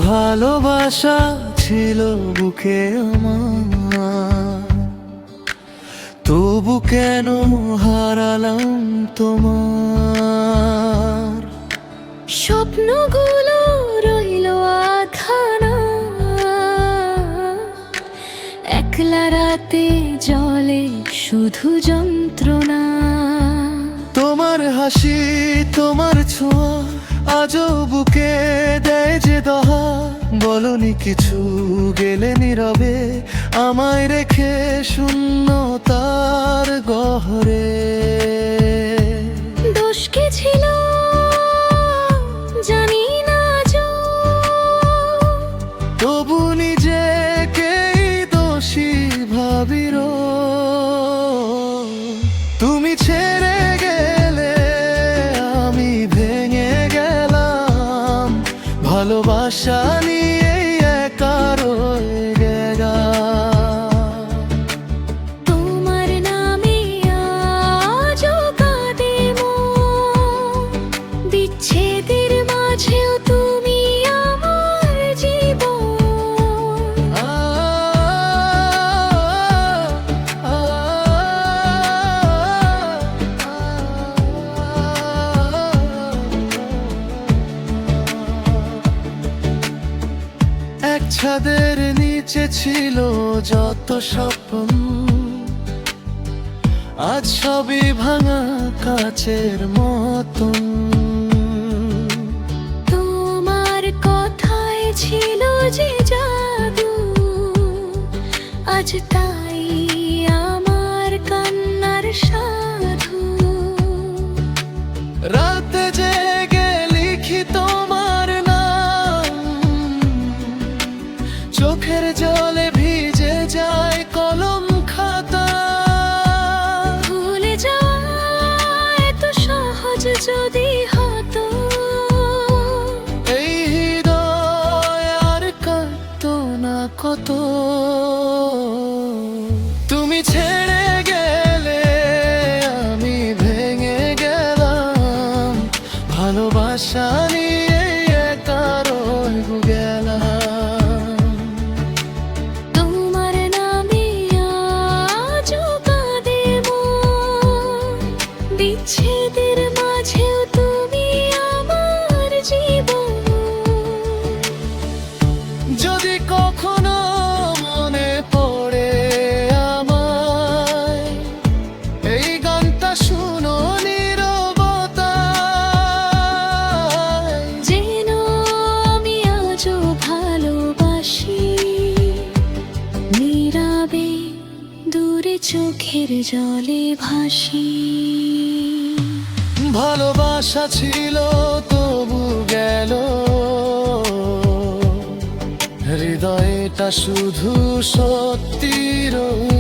ভালোবাসা ছিল বুকে আমার, তবু কেন হারালাম তোমার। স্বপ্নগুলো রইল আখানা, একলা রাতে জলে শুধু যন্ত্রণা। তোমার হাসি তোমার ছোঁয়া আজও বুকে দেয় যে দহা, বলনি কিছু গেলে নীরবে আমায় রেখে শূন্যতার গহরে। দোষ কি ছিল জানি না আজও, তবু নিজেকেই দোষী ভাবি রোজ। তুমি ছেড়ে গেলে আমি ভেঙে গেলাম, ভালোবাসা নিয়ে একা রয়ে গেলাম। তোমার নামে আজও কাঁদে মন, বিচ্ছেদের মাঝেও তুমি আমার জীবন। এক ছাদের নিচে ছিল যত স্বপ্ন, আজ সবই ভাঙা কাচের মতন। তোমার কথায় ছিল যে জাদু, আজ তাই আমার কান্নার সাধু। রাতে জেগে লিখি তোমার নাম, চোখের জলে ভিজে যায় কলম খাতা। ভুলে যাওয়া এত সহজ যদি হতো, এই হৃদয় আর কাঁদতো না কত। তুমি ছেড়ে গেলে আমি ভেঙে গেলাম, ভালোবাসা নিয়ে একা রয়ে গেলাম। তোমার নামে আজও কাঁদে মন, বিচ্ছেদের মাঝেও তুমি আমার জীবন। যদি কখনো মনে পড়ে আমায়, এই গানটা শুনো নীরবতায়। যেন আমি আজও ভালোবাসি, নীরবে দূরে চোখের জলে ভাসি। ভালোবাসা ছিল তবু গেল, হৃদয়টা শুধু সত্যি রইল।